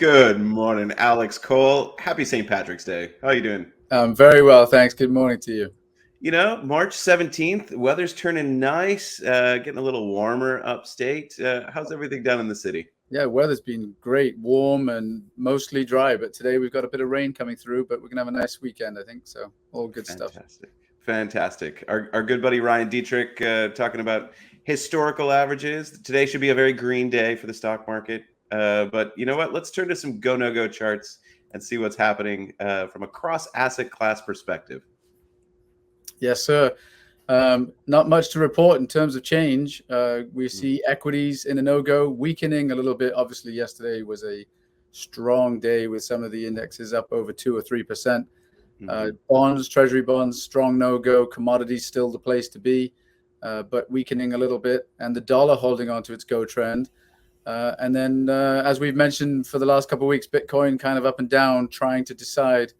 Good morning, Alex Cole. Happy St. Patrick's Day. How you doing? Very well, thanks. Good morning to you. March 17th, weather's turning nice, getting a little warmer upstate. How's everything down in the city? Yeah, weather's been great, warm and mostly dry, but today we've got a bit of rain coming through, but we're going to have a nice weekend, I think. So all good stuff. Fantastic. Fantastic. Our good buddy Ryan Dietrich talking about historical averages. Today should be a very green day for the stock market. But you know what? Let's turn to some go-no-go charts and see what's happening from a cross-asset class perspective. Yes, sir. Not much to report in terms of change. We see equities in a no-go weakening a little bit. Obviously, yesterday was a strong day with some of the indexes up over 2 or 3%. Bonds, Treasury bonds, strong no-go. Commodities still the place to be, but weakening a little bit. And the dollar holding on to its go trend. And then, as we've mentioned for the last couple of weeks, Bitcoin kind of up and down, trying to decide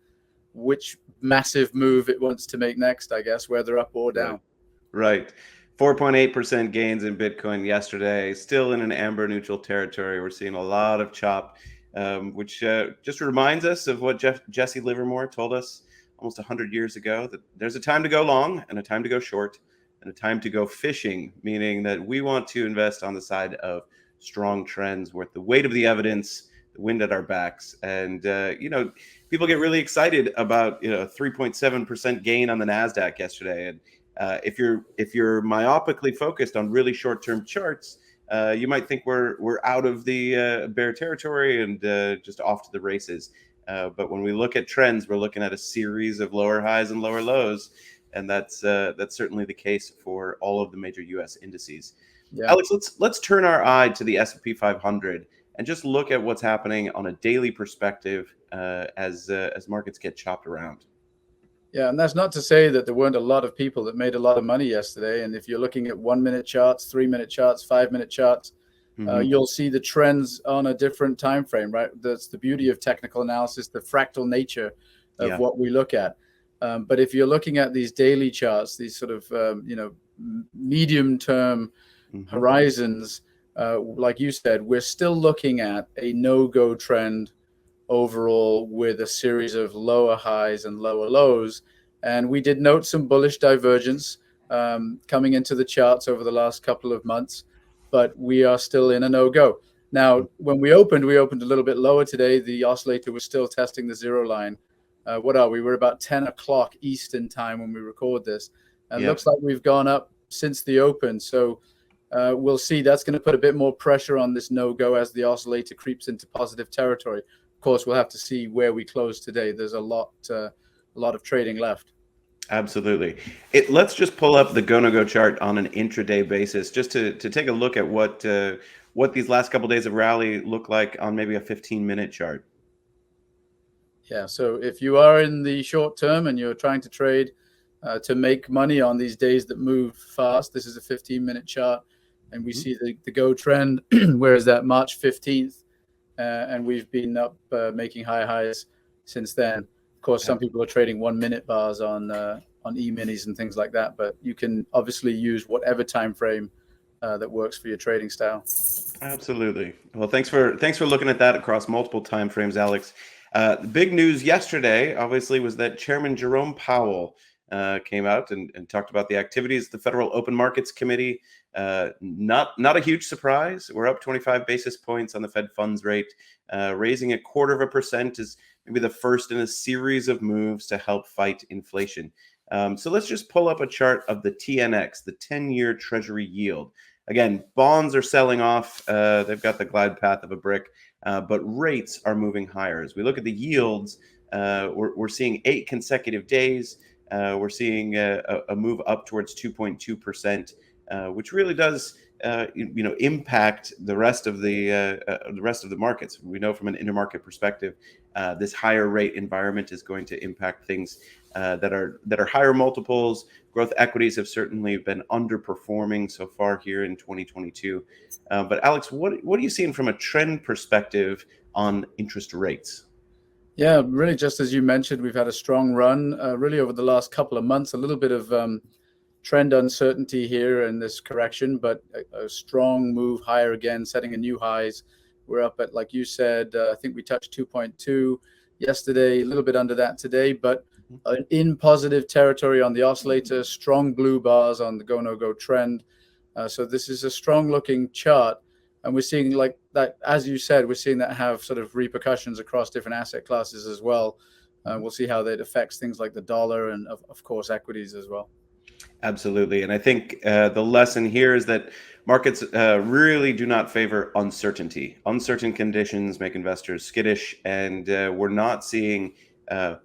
which massive move it wants to make next, I guess, whether up or down. Right. 4.8% gains in Bitcoin yesterday, still in an amber neutral territory. We're seeing a lot of chop, which just reminds us of what Jesse Livermore told us almost 100 years ago, that there's a time to go long and a time to go short and a time to go fishing, meaning that we want to invest on the side of strong trends with the weight of the evidence, the wind at our backs. And, people get really excited about, 3.7% gain on the Nasdaq yesterday. And if you're myopically focused on really short-term charts, you might think we're out of the bear territory and just off to the races. But when we look at trends, we're looking at a series of lower highs and lower lows, and that's certainly the case for all of the major U.S. indices. Yeah. Alex, let's turn our eye to the S&P 500 and just look at what's happening on a daily perspective as markets get chopped around. Yeah, and that's not to say that there weren't a lot of people that made a lot of money yesterday. And if you're looking at 1-minute charts, 3-minute charts, 5-minute charts, you'll see the trends on a different time frame, right? That's the beauty of technical analysis, the fractal nature of what we look at. But if you're looking at these daily charts, these sort of medium-term horizons, like you said, we're still looking at a no-go trend overall with a series of lower highs and lower lows. And we did note some bullish divergence coming into the charts over the last couple of months, but we are still in a no-go. Now, when we opened a little bit lower today. The oscillator was still testing the zero line. We're about 10 o'clock Eastern time when we record this. And it looks like we've gone up since the open. So we'll see. That's going to put a bit more pressure on this no-go as the oscillator creeps into positive territory. Of course, we'll have to see where we close today. There's a lot of trading left. Absolutely. Let's just pull up the GoNoGo chart on an intraday basis, just to take a look at what these last couple of days of rally look like on maybe a 15-minute chart. Yeah. So if you are in the short term and you're trying to trade to make money on these days that move fast, this is a 15-minute chart, and we see the Go trend. Where is that? March 15th. And we've been up making high highs since then. Of course, some people are trading 1-minute bars on E-minis and things like that, but you can obviously use whatever time frame that works for your trading style. Absolutely. Well, thanks for looking at that across multiple time frames, Alex. The big news yesterday, obviously, was that Chairman Jerome Powell came out and talked about the activities of the Federal Open Markets Committee. Not a huge surprise. We're up 25 basis points on the Fed funds rate. Raising 0.25% is maybe the first in a series of moves to help fight inflation. So let's just pull up a chart of the TNX, the 10-year Treasury yield. Again, bonds are selling off. They've got the glide path of a brick, but rates are moving higher. As we look at the yields, we're seeing 8 consecutive days. We're seeing a move up towards 2.2%. Which really does, impact the rest of the markets. We know from an intermarket perspective, this higher rate environment is going to impact things that are higher multiples. Growth equities have certainly been underperforming so far here in 2022. But Alex, what are you seeing from a trend perspective on interest rates? Yeah, really, just as you mentioned, we've had a strong run really over the last couple of months. A little bit of trend uncertainty here in this correction, but a strong move higher again, setting a new highs We're up at, like you said, I think we touched 2.2 yesterday, a little bit under that today, but in positive territory on the oscillator, strong blue bars on the GoNoGo trend. So this is a strong looking chart. And we're seeing, like that, as you said, we're seeing that have sort of repercussions across different asset classes as well. We'll see how that affects things like the dollar and, of course, equities as well. Absolutely. And I think the lesson here is that markets really do not favor uncertainty. Uncertain conditions make investors skittish, and we're not seeing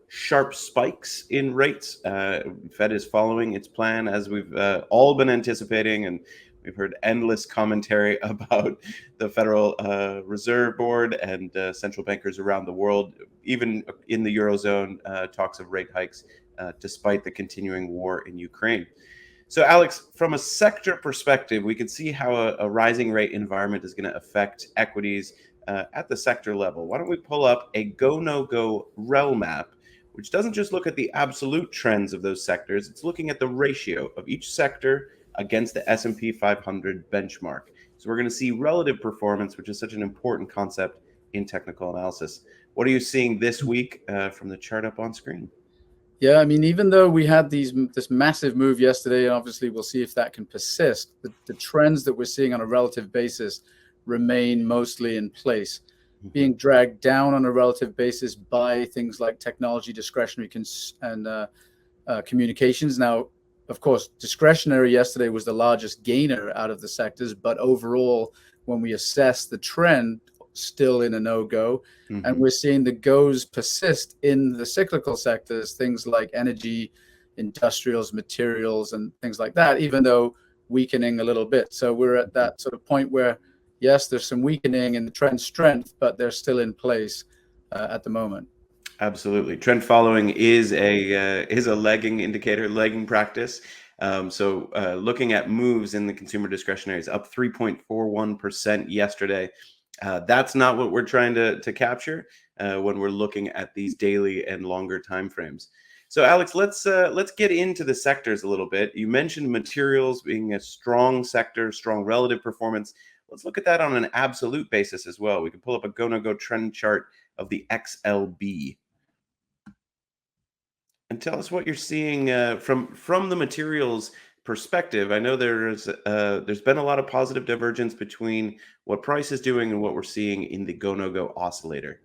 sharp spikes in rates. Fed is following its plan, as we've all been anticipating, and we've heard endless commentary about the Federal Reserve Board and central bankers around the world, even in the Eurozone, talks of rate hikes, despite the continuing war in Ukraine. So, Alex, from a sector perspective, we can see how a rising rate environment is going to affect equities at the sector level. Why don't we pull up a GoNoGo rel map, which doesn't just look at the absolute trends of those sectors, it's looking at the ratio of each sector against the S&P 500 benchmark. So we're going to see relative performance, which is such an important concept in technical analysis. What are you seeing this week from the chart up on screen? Yeah, I mean, even though we had this massive move yesterday, and obviously we'll see if that can persist, the trends that we're seeing on a relative basis remain mostly in place, being dragged down on a relative basis by things like technology, discretionary, and communications. Now, of course, discretionary yesterday was the largest gainer out of the sectors, but overall, when we assess the trend, still in a no-go. And we're seeing the goes persist in the cyclical sectors, things like energy, industrials, materials, and things like that, even though weakening a little bit. So we're at that sort of point where, yes, there's some weakening in the trend strength, but they're still in place at the moment. Absolutely. Trend following is a lagging indicator, lagging practice. So looking at moves in the consumer discretionary is up 3.41% yesterday. That's not what we're trying to capture when we're looking at these daily and longer time frames. So, Alex, let's get into the sectors a little bit. You mentioned materials being a strong sector, strong relative performance. Let's look at that on an absolute basis as well. We can pull up a GoNoGo trend chart of the XLB. And tell us what you're seeing from the materials perspective. I know there's been a lot of positive divergence between what price is doing and what we're seeing in the GoNoGo Oscillator.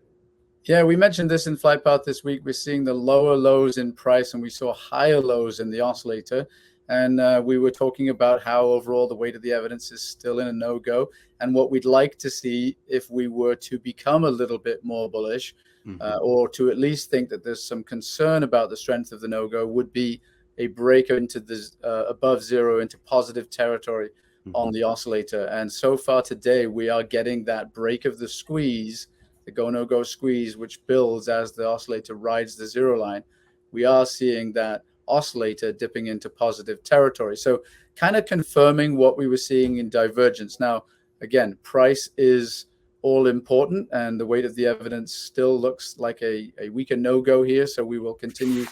Yeah, we mentioned this in Flightpath this week. We're seeing the lower lows in price, and we saw higher lows in the oscillator. And we were talking about how overall the weight of the evidence is still in a no-go, and what we'd like to see if we were to become a little bit more bullish, or to at least think that there's some concern about the strength of the no-go, would be a break into the above zero, into positive territory on the oscillator. And so far today, we are getting that break of the squeeze, the go-no-go squeeze, which builds as the oscillator rides the zero line. We are seeing that oscillator dipping into positive territory. So kind of confirming what we were seeing in divergence. Now, again, price is all important, and the weight of the evidence still looks like a weaker no-go here. So we will continue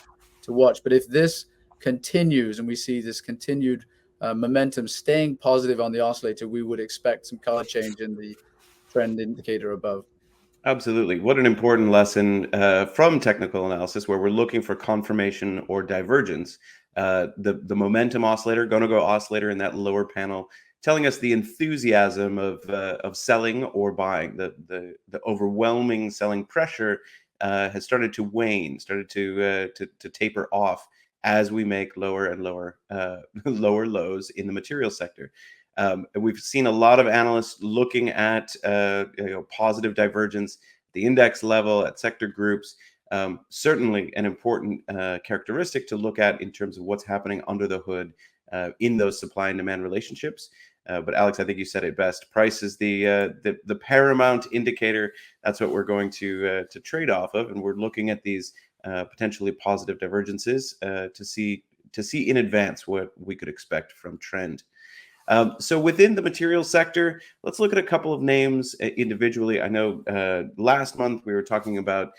to watch. But if this continues and we see this continued momentum staying positive on the oscillator, we would expect some color change in the trend indicator above. Absolutely. What an important lesson from technical analysis, where we're looking for confirmation or divergence. The momentum oscillator, GoNoGo Oscillator in that lower panel, telling us the enthusiasm of selling or buying. The overwhelming selling pressure has started to wane, started to taper off as we make lower and lower lower lows in the material sector. We've seen a lot of analysts looking at positive divergence at the index level, at sector groups. Certainly an important characteristic to look at in terms of what's happening under the hood in those supply and demand relationships. But Alex, I think you said it best. Price is the paramount indicator. That's what we're going to trade off of, and we're looking at these potentially positive divergences to see in advance what we could expect from trend. So within the materials sector, let's look at a couple of names individually. I know last month we were talking about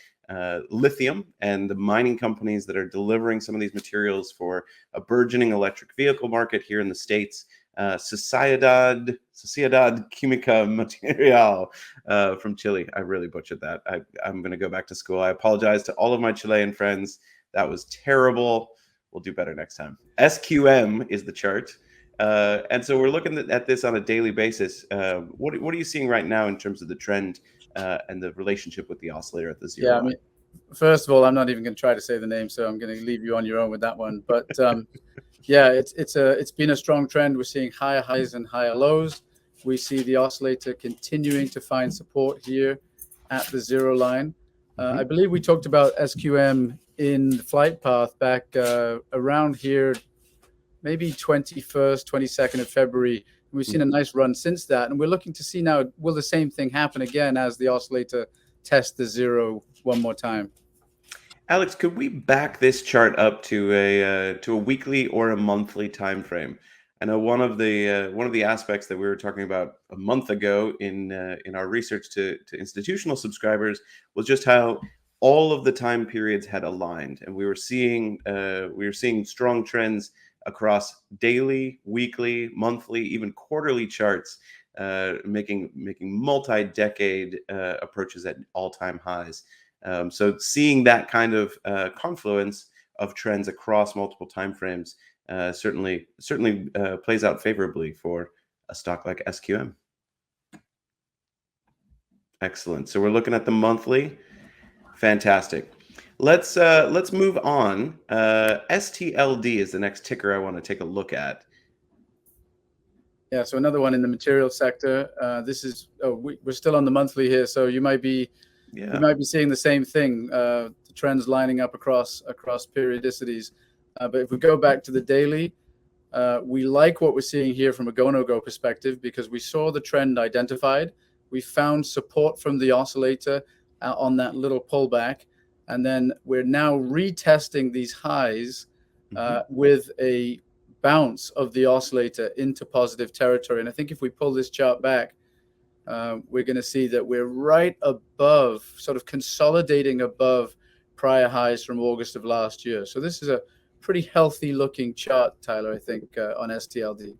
lithium and the mining companies that are delivering some of these materials for a burgeoning electric vehicle market here in the States. Sociedad Quimica Material from Chile. I really butchered that. I'm going to go back to school. I apologize to all of my Chilean friends. That was terrible. We'll do better next time. SQM is the chart. And so we're looking at this on a daily basis. What are you seeing right now in terms of the trend and the relationship with the oscillator at the zero line? I mean, first of all, I'm not even going to try to say the name, so I'm going to leave you on your own with that one. But yeah, it's been a strong trend. We're seeing higher highs and higher lows. We see the oscillator continuing to find support here at the zero line. I believe we talked about SQM in the flight path back around here, maybe 21st, 22nd of February. We've seen a nice run since that, and we're looking to see now, will the same thing happen again as the oscillator test the zero one more time? Alex, could we back this chart up to a weekly or a monthly time frame? I know one of the aspects that we were talking about a month ago in our research to institutional subscribers was just how all of the time periods had aligned, and we were seeing strong trends across daily, weekly, monthly, even quarterly charts, making multi-decade approaches at all-time highs. So seeing that kind of confluence of trends across multiple timeframes certainly plays out favorably for a stock like SQM. Excellent. So we're looking at the monthly. Fantastic. Let's move on. STLD is the next ticker I want to take a look at. Yeah, so another one in the material sector. This is we're still on the monthly here, so you might be seeing the same thing. The trends lining up across periodicities. But if we go back to the daily, we like what we're seeing here from a GoNoGo perspective because we saw the trend identified. We found support from the oscillator on that little pullback, and then we're now retesting these highs with a bounce of the oscillator into positive territory. And I think if we pull this chart back, we're going to see that we're right above, sort of consolidating above prior highs from August of last year. So this is a pretty healthy looking chart, Tyler, I think, on STLD.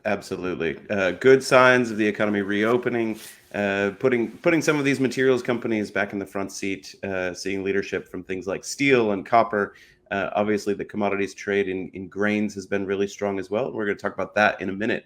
Absolutely. Good signs of the economy reopening, putting some of these materials companies back in the front seat, seeing leadership from things like steel and copper. Obviously, the commodities trade in grains has been really strong as well. We're going to talk about that in a minute.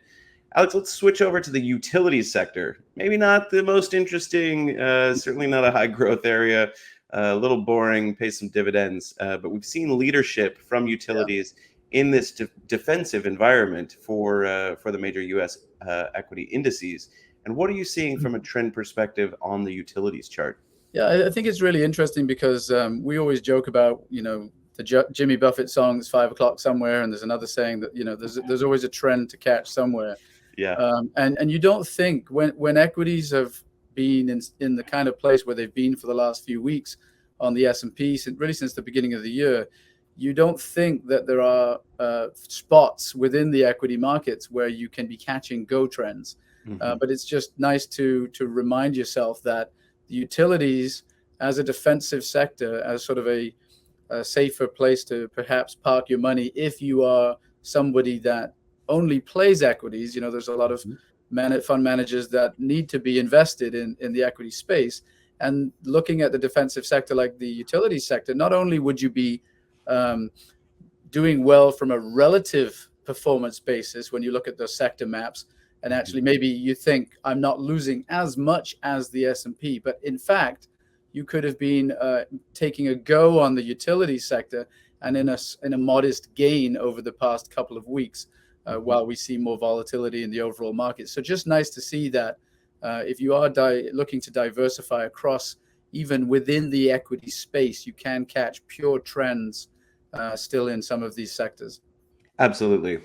Alex, let's switch over to the utilities sector. Maybe not the most interesting, certainly not a high growth area, a little boring, pay some dividends. But we've seen leadership from utilities in this defensive environment for the major U.S. Equity indices. And what are you seeing from a trend perspective on the utilities chart? Yeah, I think it's really interesting because we always joke about, the Jimmy Buffett song, "It's 5 o'clock somewhere," and there's another saying that there's always a trend to catch somewhere. Yeah. And you don't think when equities have been in the kind of place where they've been for the last few weeks on the S&P, since the beginning of the year, you don't think that there are spots within the equity markets where you can be catching go trends. But it's just nice to remind yourself that the utilities as a defensive sector, as sort of a safer place to perhaps park your money if you are somebody that only plays equities. There's a lot of fund managers that need to be invested in the equity space. And looking at the defensive sector like the utilities sector, not only would you be doing well from a relative performance basis when you look at the sector maps, and actually maybe you think I'm not losing as much as the S&P, but in fact, you could have been taking a go on the utility sector and in a modest gain over the past couple of weeks while we see more volatility in the overall market. So just nice to see that if you are looking to diversify across, even within the equity space, you can catch pure trends still in some of these sectors. Absolutely.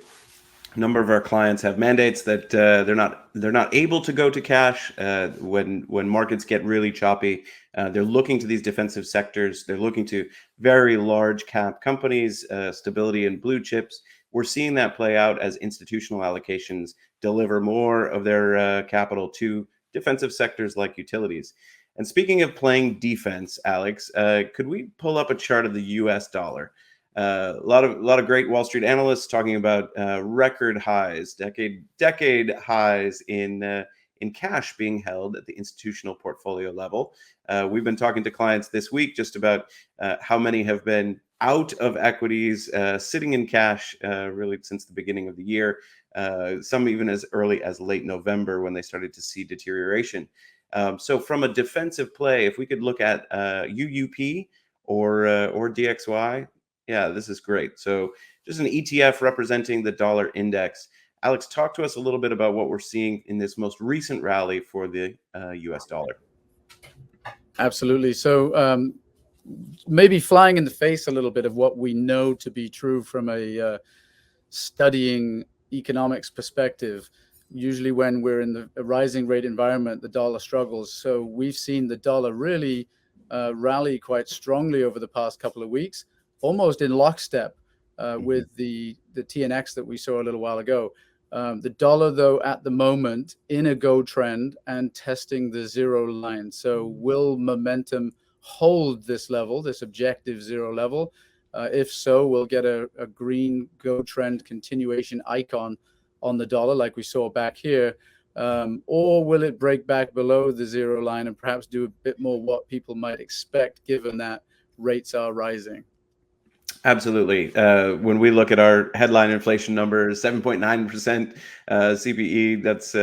A number of our clients have mandates that they're not able to go to cash when markets get really choppy. They're looking to these defensive sectors. They're looking to very large cap companies, stability in blue chips. We're seeing that play out as institutional allocations deliver more of their capital to defensive sectors like utilities. And speaking of playing defense, Alex, could we pull up a chart of the U.S. dollar? A lot of great Wall Street analysts talking about record highs, decade highs in cash being held at the institutional portfolio level. We've been talking to clients this week just about how many have been out of equities, sitting in cash really since the beginning of the year. Some even as early as late November when they started to see deterioration. So from a defensive play, if we could look at UUP or DXY, yeah, this is great. So just an ETF representing the dollar index. Alex, talk to us a little bit about what we're seeing in this most recent rally for the US dollar. Absolutely. So maybe flying in the face a little bit of what we know to be true from a studying economics perspective. Usually when we're in a rising rate environment, the dollar struggles. So we've seen the dollar really rally quite strongly over the past couple of weeks, almost in lockstep with the TNX that we saw a little while ago. The dollar, though, at the moment in a go trend and testing the zero line. So will momentum hold this level, this objective zero level? If so, we'll get a green go trend continuation icon on the dollar like we saw back here. Or will it break back below the zero line and perhaps do a bit more what people might expect given that rates are rising? Absolutely. When we look at our headline inflation numbers, 7.9% CPE, that's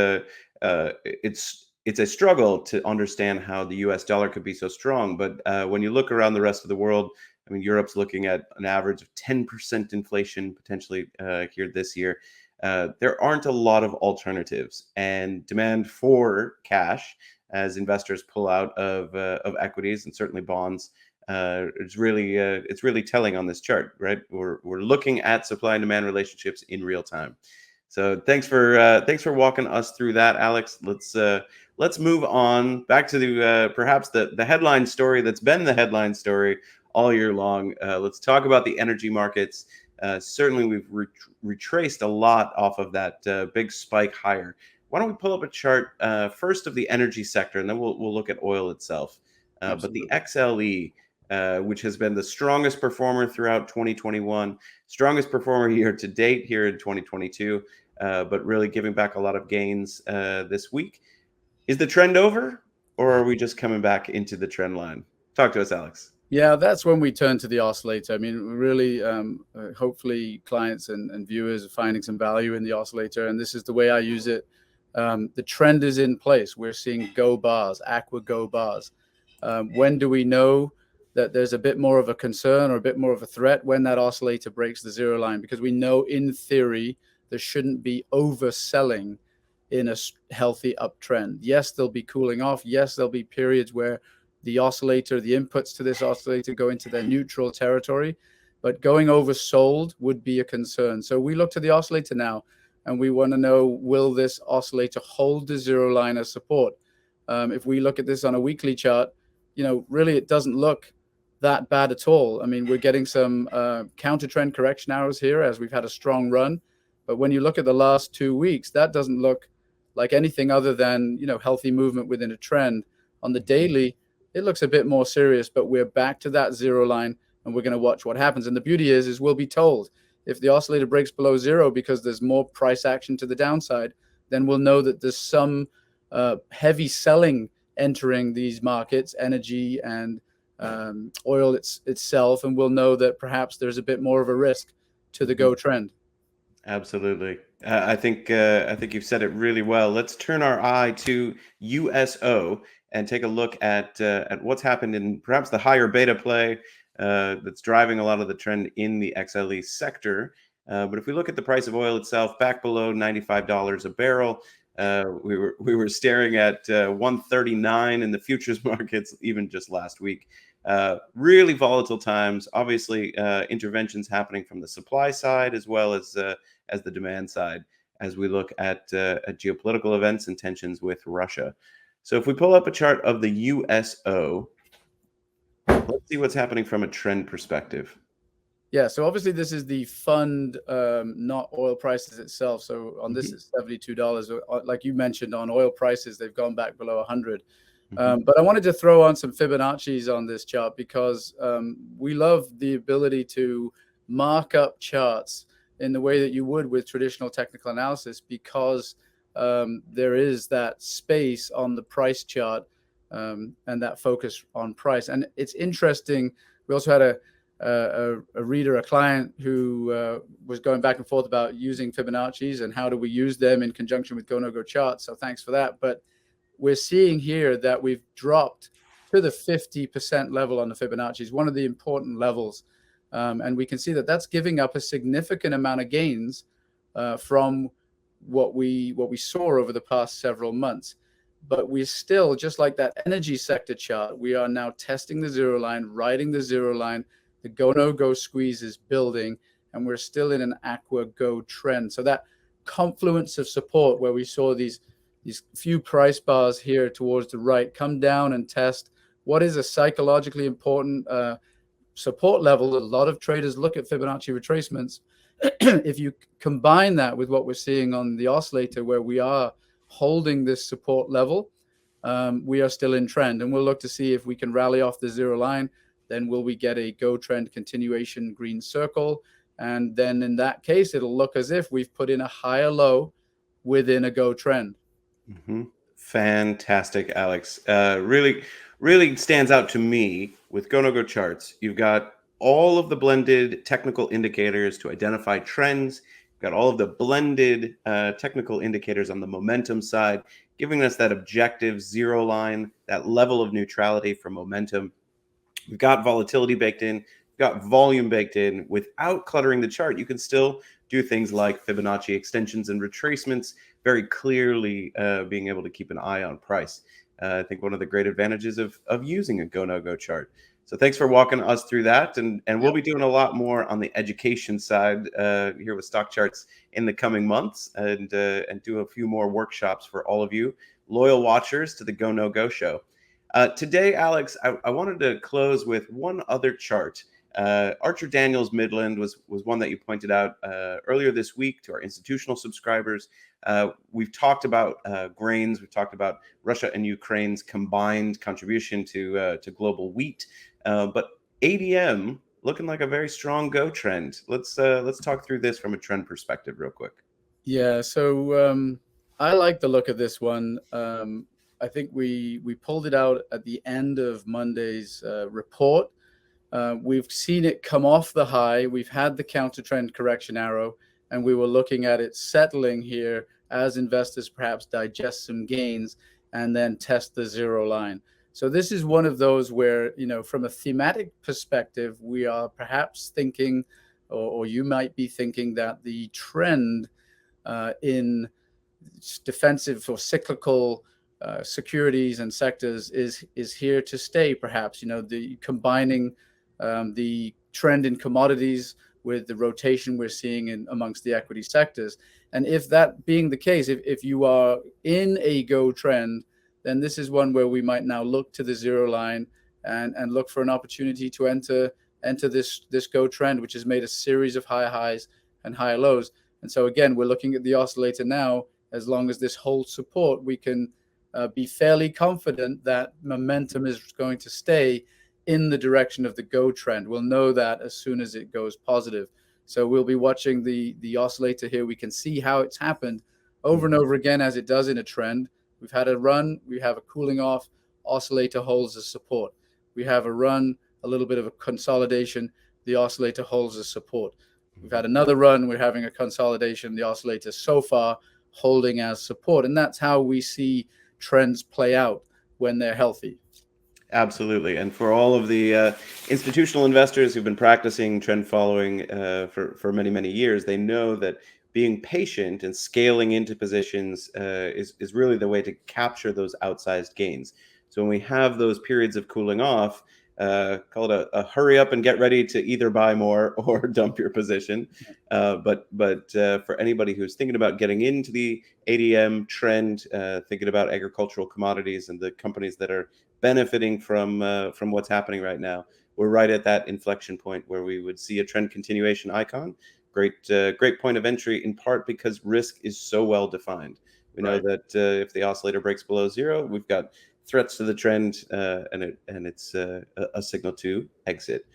it's a struggle to understand how the U.S. dollar could be so strong. But when you look around the rest of the world, I mean, Europe's looking at an average of 10% inflation potentially here this year. There aren't a lot of alternatives, and demand for cash as investors pull out of equities and certainly bonds. It's really telling on this chart, right? We're looking at supply and demand relationships in real time. So thanks for walking us through that, Alex. Let's move on back to the perhaps the headline story that's been the headline story all year long. Let's talk about the energy markets. Certainly, we've retraced a lot off of that big spike higher. Why don't we pull up a chart first of the energy sector, and then we'll look at oil itself. But the XLE, which has been the strongest performer throughout 2021, strongest performer year to date here in 2022, but really giving back a lot of gains this week. Is the trend over, or are we just coming back into the trend line? Talk to us, Alex. Yeah, that's when we turn to the oscillator. I mean, really, hopefully clients and viewers are finding some value in the oscillator, and this is the way I use it. The trend is in place. We're seeing go bars, aqua go bars. When do we know that there's a bit more of a concern or a bit more of a threat? When that oscillator breaks the zero line, because we know in theory there shouldn't be overselling in a healthy uptrend. Yes, there'll be cooling off. Yes, there'll be periods where the oscillator, the inputs to this oscillator go into their neutral territory, but going oversold would be a concern. So we look to the oscillator now, and we want to know, will this oscillator hold the zero line as support? If we look at this on a weekly chart, really it doesn't look that bad at all. I mean, we're getting some counter trend correction arrows here as we've had a strong run. But when you look at the last 2 weeks, that doesn't look like anything other than, healthy movement within a trend. On the daily, it looks a bit more serious, but we're back to that zero line and we're going to watch what happens. And the beauty is we'll be told if the oscillator breaks below zero because there's more price action to the downside, then we'll know that there's some heavy selling entering these markets, energy and oil itself, and we'll know that perhaps there's a bit more of a risk to the go trend. Absolutely. I think you've said it really well. Let's turn our eye to USO and take a look at what's happened in perhaps the higher beta play that's driving a lot of the trend in the XLE sector. But if we look at the price of oil itself, back below $95 a barrel, we were staring at 139 in the futures markets even just last week. Really volatile times. Obviously, interventions happening from the supply side as well as the demand side as we look at geopolitical events and tensions with Russia. So if we pull up a chart of the USO, let's see what's happening from a trend perspective. Yeah, so obviously this is the fund, not oil prices itself. So on this, it's $72. Like you mentioned, on oil prices, they've gone back below 100. But I wanted to throw on some Fibonacci's on this chart because we love the ability to mark up charts in the way that you would with traditional technical analysis, because there is that space on the price chart and that focus on price. And it's interesting. We also had a reader, a client who was going back and forth about using Fibonacci's and how do we use them in conjunction with GoNoGo charts. So thanks for that. But we're seeing here that we've dropped to the 50% level on the Fibonacci's, one of the important levels. And we can see that that's giving up a significant amount of gains from what we saw over the past several months. But we're still, just like that energy sector chart, we are now testing the zero line, riding the zero line. The GoNoGo squeeze is building, and we're still in an aqua go trend. So that confluence of support where we saw these few price bars here towards the right come down and test what is a psychologically important support level. A lot of traders look at Fibonacci retracements. If you combine that with what we're seeing on the oscillator, where we are holding this support level, we are still in trend, and we'll look to see if we can rally off the zero line. Then will we get a go trend continuation green circle? And then in that case, it'll look as if we've put in a higher low within a go trend. Mm-hmm. Fantastic, Alex. Really stands out to me with GoNoGo charts. You've got all of the blended technical indicators to identify trends. You've got all of the blended technical indicators on the momentum side, giving us that objective zero line, that level of neutrality for momentum. We've got volatility baked in. We've got volume baked in. Without cluttering the chart, you can still do things like Fibonacci extensions and retracements, very clearly being able to keep an eye on price. I think one of the great advantages of using a GoNoGo chart. So thanks for walking us through that. And we'll be doing a lot more on the education side here with StockCharts in the coming months, and do a few more workshops for all of you loyal watchers to the GoNoGo show. Today, Alex, I wanted to close with one other chart. Archer-Daniels-Midland was one that you pointed out earlier this week to our institutional subscribers. We've talked about grains. We've talked about Russia and Ukraine's combined contribution to global wheat. But ADM looking like a very strong go trend. Let's talk through this from a trend perspective real quick. Yeah, so I like the look of this one. I think we pulled it out at the end of Monday's report. We've seen it come off the high. We've had the counter trend correction arrow, and we were looking at it settling here as investors perhaps digest some gains and then test the zero line. So this is one of those where, from a thematic perspective, we are perhaps thinking, or you might be thinking, that the trend in defensive or cyclical securities and sectors is here to stay, perhaps. The combining the trend in commodities with the rotation we're seeing in amongst the equity sectors. And if that being the case, if you are in a go trend, then this is one where we might now look to the zero line and look for an opportunity to enter this go trend, which has made a series of high highs and high lows. And so again, we're looking at the oscillator now. As long as this holds support, we can be fairly confident that momentum is going to stay in the direction of the go trend. We'll know that as soon as it goes positive. So we'll be watching the oscillator here. We can see how it's happened over and over again, as it does in a trend. We've had a run, we have a cooling off, oscillator holds as support. We have a run, a little bit of a consolidation, the oscillator holds as support. We've had another run, we're having a consolidation, the oscillator so far holding as support. And that's how we see trends play out when they're healthy. Absolutely. And for all of the institutional investors who've been practicing trend following for many, many years, they know that being patient and scaling into positions is really the way to capture those outsized gains. So when we have those periods of cooling off, call it a hurry up and get ready to either buy more or dump your position. But for anybody who's thinking about getting into the ADM trend, thinking about agricultural commodities and the companies that are benefiting from what's happening right now, we're right at that inflection point where we would see a trend continuation icon. Great point of entry, in part because risk is so well defined. We know that if the oscillator breaks below zero, we've got threats to the trend, and it's a signal to exit.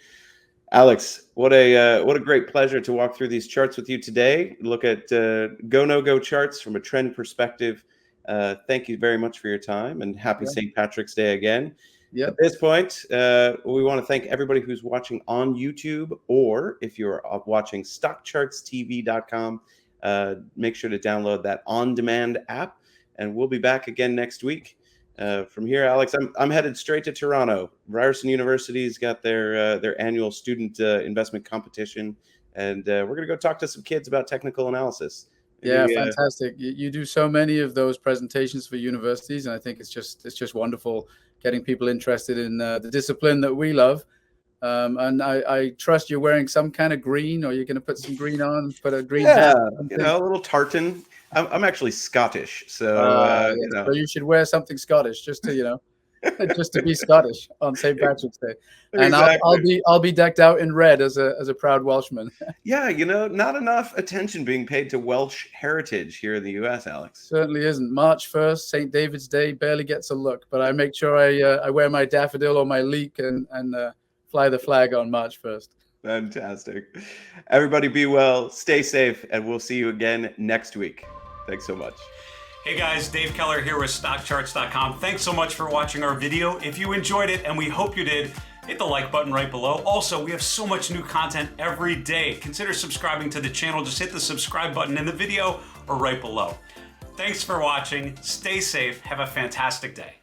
Alex, what a great pleasure to walk through these charts with you today. Look at go charts from a trend perspective. Thank you very much for your time, and happy Yeah. St. Patrick's Day again. At Yep. this point, we want to thank everybody who's watching on YouTube, or if you're watching StockChartsTV.com, make sure to download that on-demand app, and we'll be back again next week. From here, Alex, I'm headed straight to Toronto. Ryerson University's got their annual student investment competition, and we're gonna go talk to some kids about technical analysis. Yeah, Maybe, fantastic. You do so many of those presentations for universities, and I think it's just wonderful getting people interested in the discipline that we love. And I trust you're wearing some kind of green, or you're going to put some green on, put a green yeah, hat. Or something. a little tartan. I'm actually Scottish, so Yes. So you should wear something Scottish, just to just to be Scottish on St. Patrick's Day. And exactly. I'll be decked out in red as a proud Welshman. Yeah, not enough attention being paid to Welsh heritage here in the U.S., Alex. Certainly isn't. March 1st, St. David's Day, barely gets a look, but I make sure I wear my daffodil or my leek and fly the flag on March 1st. Fantastic. Everybody be well, stay safe, and we'll see you again next week. Thanks so much. Hey guys, Dave Keller here with StockCharts.com. Thanks so much for watching our video. If you enjoyed it, and we hope you did, hit the like button right below. Also, we have so much new content every day. Consider subscribing to the channel. Just hit the subscribe button in the video or right below. Thanks for watching. Stay safe. Have a fantastic day.